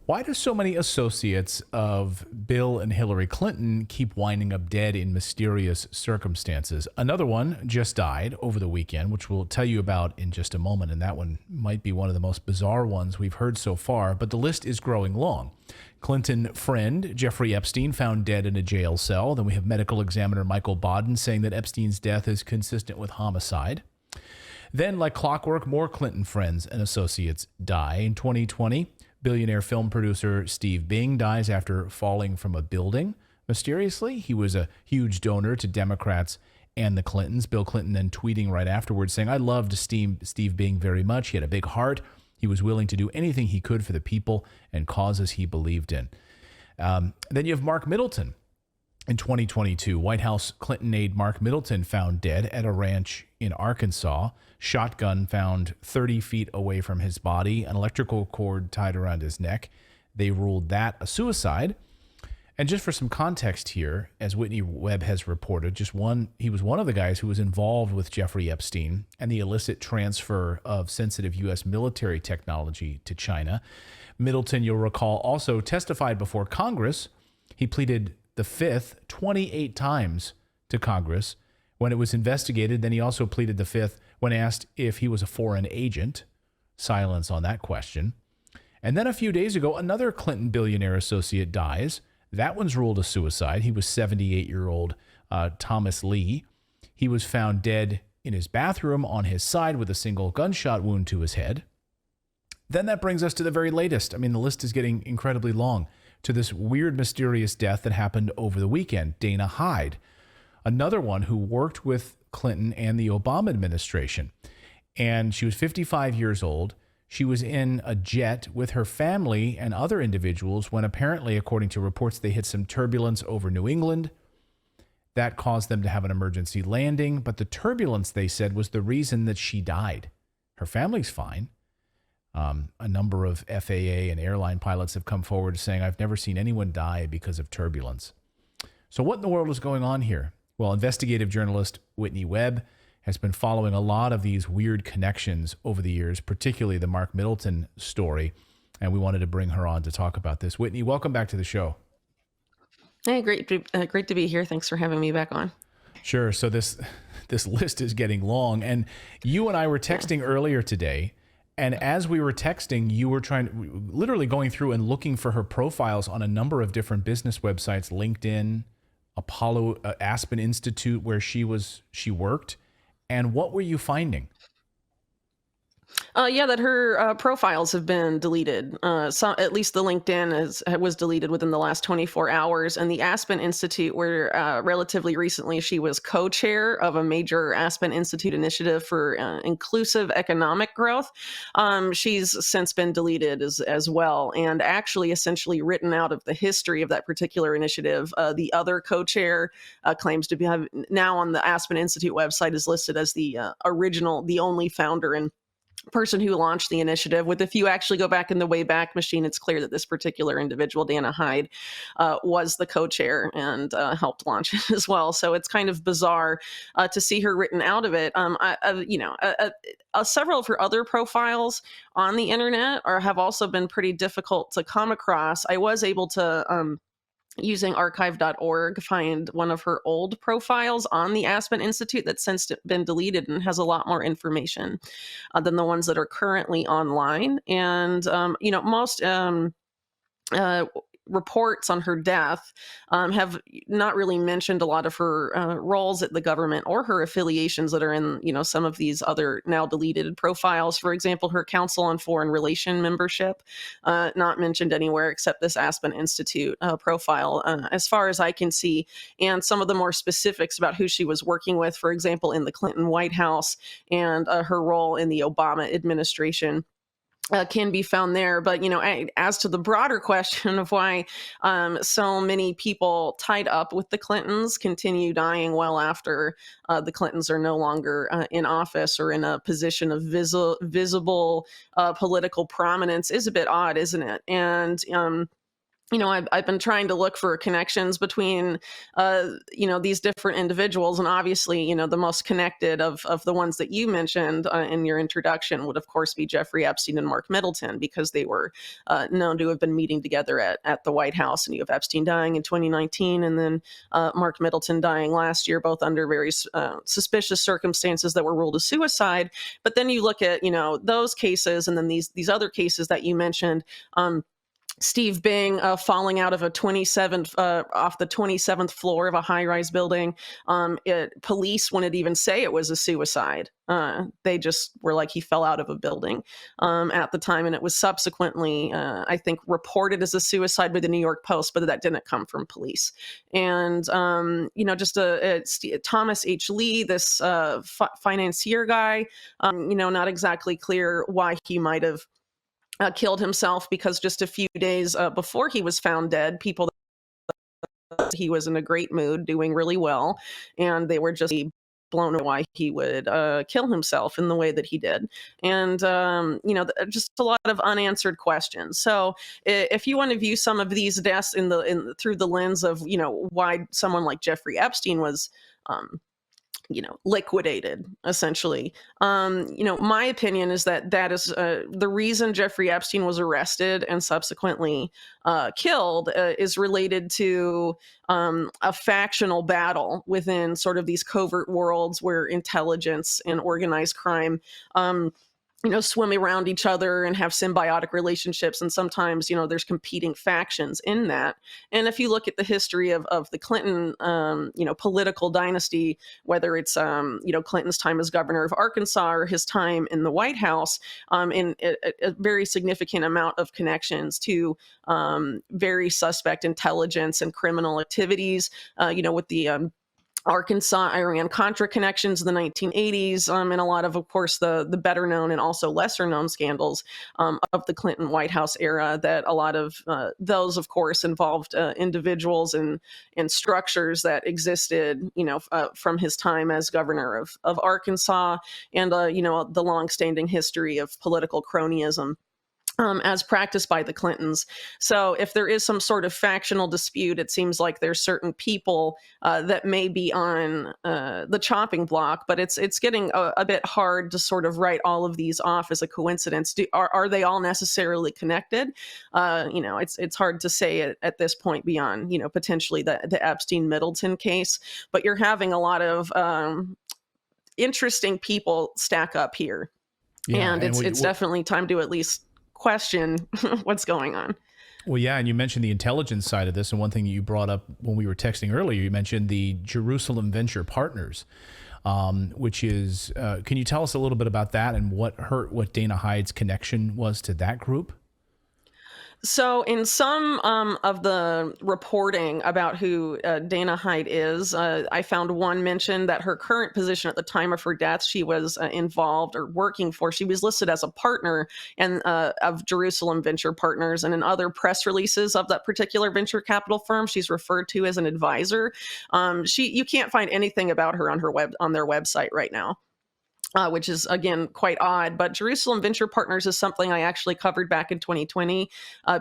Why do so many associates of Bill and Hillary Clinton keep winding up dead in mysterious circumstances? Another one just died over the weekend, which we'll tell you about in just a moment. And that one might be one of the most bizarre ones we've heard so far, but the list is growing long. Clinton friend Jeffrey Epstein found dead in a jail cell. Then we have medical examiner Michael Bodden saying that Epstein's death is consistent with homicide. Then, like clockwork, more Clinton friends and associates die. In 2020, billionaire film producer Steve Bing dies after falling from a building. Mysteriously, he was a huge donor to Democrats and the Clintons. Bill Clinton then tweeting right afterwards saying, "I loved Steve Bing very much. He had a big heart. He was willing to do anything he could for the people and causes he believed in." Then you have Mark Middleton. In 2022, White House Clinton aide Mark Middleton found dead at a ranch in Arkansas. Shotgun found 30 feet away from his body, an electrical cord tied around his neck. They ruled that a suicide. And just for some context here, as Whitney Webb has reported, he was one of the guys who was involved with Jeffrey Epstein and the illicit transfer of sensitive U.S. military technology to China. Middleton, you'll recall, also testified before Congress. He pleaded the fifth 28 times to Congress when it was investigated. Then he also pleaded the fifth when asked if he was a foreign agent. Silence on that question. And then a few days ago, another Clinton billionaire associate dies. That one's ruled a suicide. He was 78-year-old Thomas Lee. He was found dead in his bathroom on his side with a single gunshot wound to his head. Then that brings us to the very latest. I mean, the list is getting incredibly long, to this weird, mysterious death that happened over the weekend. Dana Hyde, another one who worked with Clinton and the Obama administration. And she was 55 years old. She was in a jet with her family and other individuals when apparently, according to reports, they hit some turbulence over New England. That caused them to have an emergency landing. But the turbulence, they said, was the reason that she died. Her family's fine. A number of FAA and airline pilots have come forward saying, "I've never seen anyone die because of turbulence." So what in the world is going on here? Well, investigative journalist Whitney Webb has been following a lot of these weird connections over the years, particularly the Mark Middleton story, and we wanted to bring her on to talk about this. Whitney, welcome back to the show. Hey, great to be here. Thanks for having me back on. Sure. So this list is getting long, and you and I were texting earlier today. And as we were texting, you were literally going through and looking for her profiles on a number of different business websites, LinkedIn, Apollo, Aspen Institute, where she worked. And what were you finding? That her profiles have been deleted. At least the LinkedIn was deleted within the last 24 hours. And the Aspen Institute, where relatively recently she was co-chair of a major Aspen Institute initiative for inclusive economic growth, she's since been deleted as well, and actually essentially written out of the history of that particular initiative. The other co-chair claims to have now on the Aspen Institute website is listed as the only founder and person who launched the initiative. With if you actually go back in the Wayback Machine, it's clear that this particular individual, Dana Hyde, was the co-chair and helped launch it as well. So it's kind of bizarre to see her written out of it. Several of her other profiles on the internet have also been pretty difficult to come across. I was able to using archive.org, find one of her old profiles on the Aspen Institute that's since been deleted and has a lot more information than the ones that are currently online. And, most reports on her death have not really mentioned a lot of her roles at the government or her affiliations that are in, some of these other now deleted profiles. For example, her Council on Foreign Relation membership, not mentioned anywhere except this Aspen Institute profile, as far as I can see. And some of the more specifics about who she was working with, for example, in the Clinton White House and her role in the Obama administration, can be found there. But, as to the broader question of why so many people tied up with the Clintons continue dying well after the Clintons are no longer in office or in a position of visible political prominence is a bit odd, isn't it? And I've been trying to look for connections between, these different individuals. And obviously, the most connected of the ones that you mentioned in your introduction would, of course, be Jeffrey Epstein and Mark Middleton, because they were known to have been meeting together at the White House. And you have Epstein dying in 2019, and then Mark Middleton dying last year, both under very suspicious circumstances that were ruled a suicide. But then you look at, those cases, and then these other cases that you mentioned. Steve Bing falling out of a 27th off the 27th floor of a high-rise building. Police wouldn't even say it was a suicide. They just were like, he fell out of a building at the time, and it was subsequently, I think, reported as a suicide by the New York Post, but that didn't come from police. And Thomas H. Lee, this financier guy, not exactly clear why he might have killed himself, because just a few days before he was found dead, people thought he was in a great mood, doing really well, and they were just blown away why he would kill himself in the way that he did. And just a lot of unanswered questions. So if you want to view some of these deaths through the lens of why someone like Jeffrey Epstein was liquidated, essentially. My opinion is that is the reason Jeffrey Epstein was arrested and subsequently killed is related to a factional battle within sort of these covert worlds where intelligence and organized crime swim around each other and have symbiotic relationships. And sometimes, there's competing factions in that. And if you look at the history of the Clinton, political dynasty, whether it's, Clinton's time as governor of Arkansas or his time in the White House, in a very significant amount of connections to very suspect intelligence and criminal activities, with the Arkansas Iran-Contra connections in the 1980s, and a lot of course, the better known and also lesser known scandals of the Clinton White House era, that a lot of those, of course, involved individuals and structures that existed, from his time as governor of Arkansas, and, the longstanding history of political cronyism as practiced by the Clintons. So if there is some sort of factional dispute, it seems like there's certain people that may be on the chopping block, but it's getting a bit hard to sort of write all of these off as a coincidence. Are they all necessarily connected? It's hard to say at this point beyond, potentially the Epstein-Middleton case, but you're having a lot of interesting people stack up here. Yeah, and it's definitely time to at least question what's going on. Well, yeah, and you mentioned the intelligence side of this, and one thing you brought up when we were texting earlier, you mentioned the Jerusalem Venture Partners, which is, can you tell us a little bit about that and what Dana Hyde's connection was to that group? So in some of the reporting about who Dana Hyde is, I found one mention that her current position at the time of her death, she was involved or working for, she was listed as a partner of Jerusalem Venture Partners, and in other press releases of that particular venture capital firm, she's referred to as an advisor. You can't find anything about her on their website right now. Which is, again, quite odd. But Jerusalem Venture Partners is something I actually covered back in 2020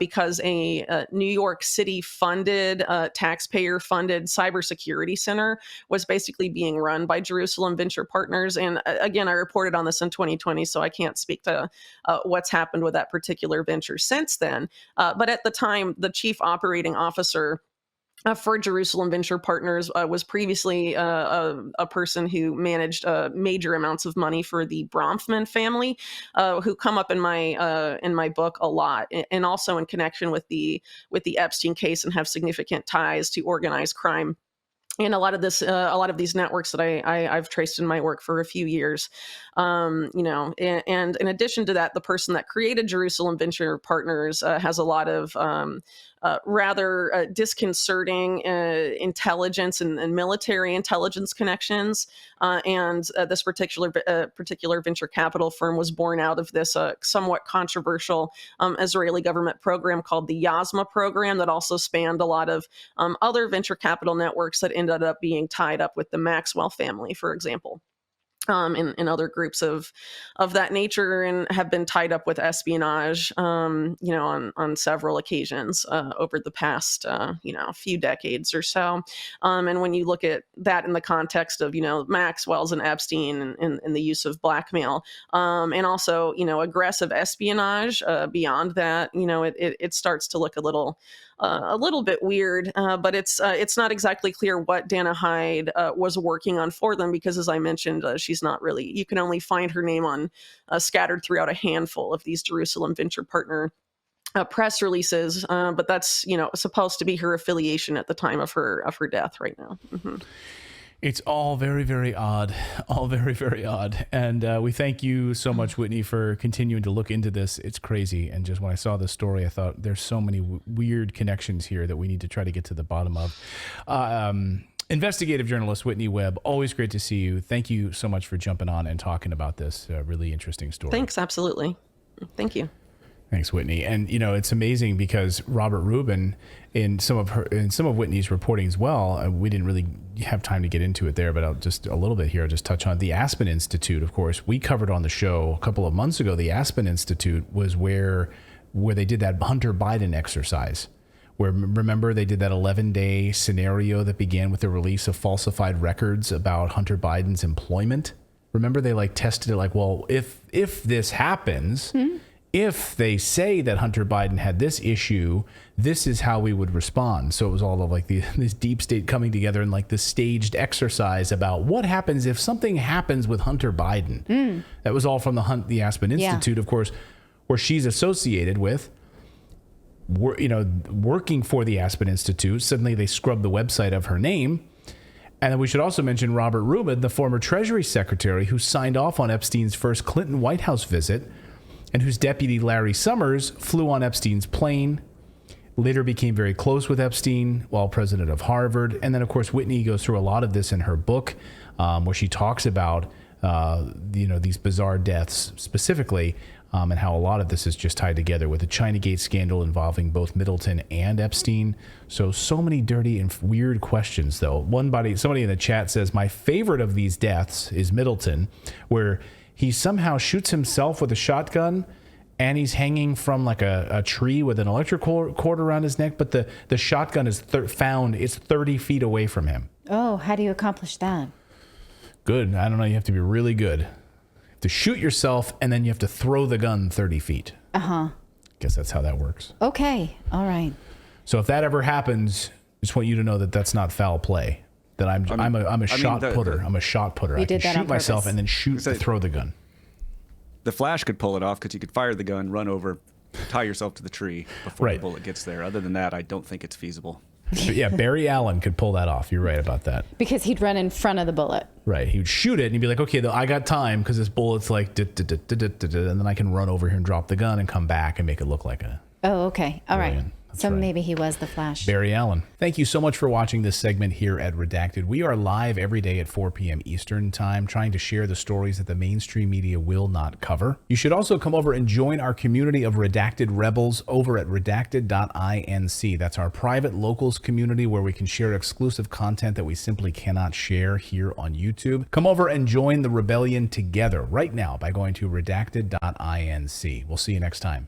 because a New York City-funded, taxpayer-funded cybersecurity center was basically being run by Jerusalem Venture Partners. And again, I reported on this in 2020, so I can't speak to what's happened with that particular venture since then. But at the time, the chief operating officer for Jerusalem Venture Partners was previously a person who managed major amounts of money for the Bronfman family, who come up in my book a lot, and also in connection with the Epstein case, and have significant ties to organized crime. And a lot of these networks that I've traced in my work for a few years, and in addition to that, the person that created Jerusalem Venture Partners has a lot of rather disconcerting intelligence and military intelligence connections. And this particular venture capital firm was born out of this somewhat controversial Israeli government program called the Yasma program, that also spanned a lot of other venture capital networks that ended up being tied up with the Maxwell family, for example. in other groups of that nature, and have been tied up with espionage, on several occasions over the past, few decades or so. And when you look at that in the context of, Maxwell's and Epstein and the use of blackmail, and also, aggressive espionage beyond that, it starts to look a little bit weird, but it's not exactly clear what Dana Hyde was working on for them, because, as I mentioned, she's not really. You can only find her name on scattered throughout a handful of these Jerusalem Venture Partner press releases, but that's supposed to be her affiliation at the time of her death right now. Mm-hmm. It's all very, very odd, all very, very odd. And we thank you so much, Whitney, for continuing to look into this. It's crazy. And just when I saw this story, I thought there's so many weird connections here that we need to try to get to the bottom of. Investigative journalist Whitney Webb, always great to see you. Thank you so much for jumping on and talking about this really interesting story. Thanks. Absolutely. Thank you. Thanks, Whitney. And it's amazing because Robert Rubin, in some of Whitney's reporting as well, we didn't really have time to get into it there, but I'll just a little bit here. I'll just touch on the Aspen Institute. Of course, we covered on the show a couple of months ago. The Aspen Institute was where they did that Hunter Biden exercise. Where, remember, they did that 11-day scenario that began with the release of falsified records about Hunter Biden's employment. Remember, they tested it well, if this happens. Mm-hmm. If they say that Hunter Biden had this issue, this is how we would respond. So it was all of this deep state coming together and this staged exercise about what happens if something happens with Hunter Biden. Mm. That was all from the Aspen Institute, of course, where she's associated with, working for the Aspen Institute. Suddenly they scrubbed the website of her name. And then we should also mention Robert Rubin, the former Treasury Secretary who signed off on Epstein's first Clinton White House visit, and whose deputy Larry Summers flew on Epstein's plane, later became very close with Epstein while president of Harvard. And then, of course, Whitney goes through a lot of this in her book, where she talks about, these bizarre deaths specifically, and how a lot of this is just tied together with the Chinagate scandal involving both Middleton and Epstein. So many dirty and weird questions, though. Somebody in the chat says, my favorite of these deaths is Middleton, where he somehow shoots himself with a shotgun, and he's hanging from a tree with an electrical cord around his neck, but the shotgun is found, it's 30 feet away from him. Oh, how do you accomplish that? Good. I don't know. You have to be really good. You have to shoot yourself, and then you have to throw the gun 30 feet. Uh-huh. Guess that's how that works. Okay. All right. So if that ever happens, I just want you to know that that's not foul play. That I'm a shot putter. I'm a shot putter. I can shoot myself and then throw the gun. The Flash could pull it off because you could fire the gun, run over, tie yourself to the tree before the bullet gets there. Other than that, I don't think it's feasible. But yeah, Barry Allen could pull that off. You're right about that. Because he'd run in front of the bullet. Right. He would shoot it and he'd be like, okay, I got time because this bullet's and then I can run over here and drop the gun and come back and make it look like a... Oh, okay. All right. That's so right. Maybe he was the Flash. Barry Allen. Thank you so much for watching this segment here at Redacted. We are live every day at 4 p.m. Eastern Time, trying to share the stories that the mainstream media will not cover. You should also come over and join our community of Redacted Rebels over at redacted.inc. That's our private locals community where we can share exclusive content that we simply cannot share here on YouTube. Come over and join the rebellion together right now by going to redacted.inc. We'll see you next time.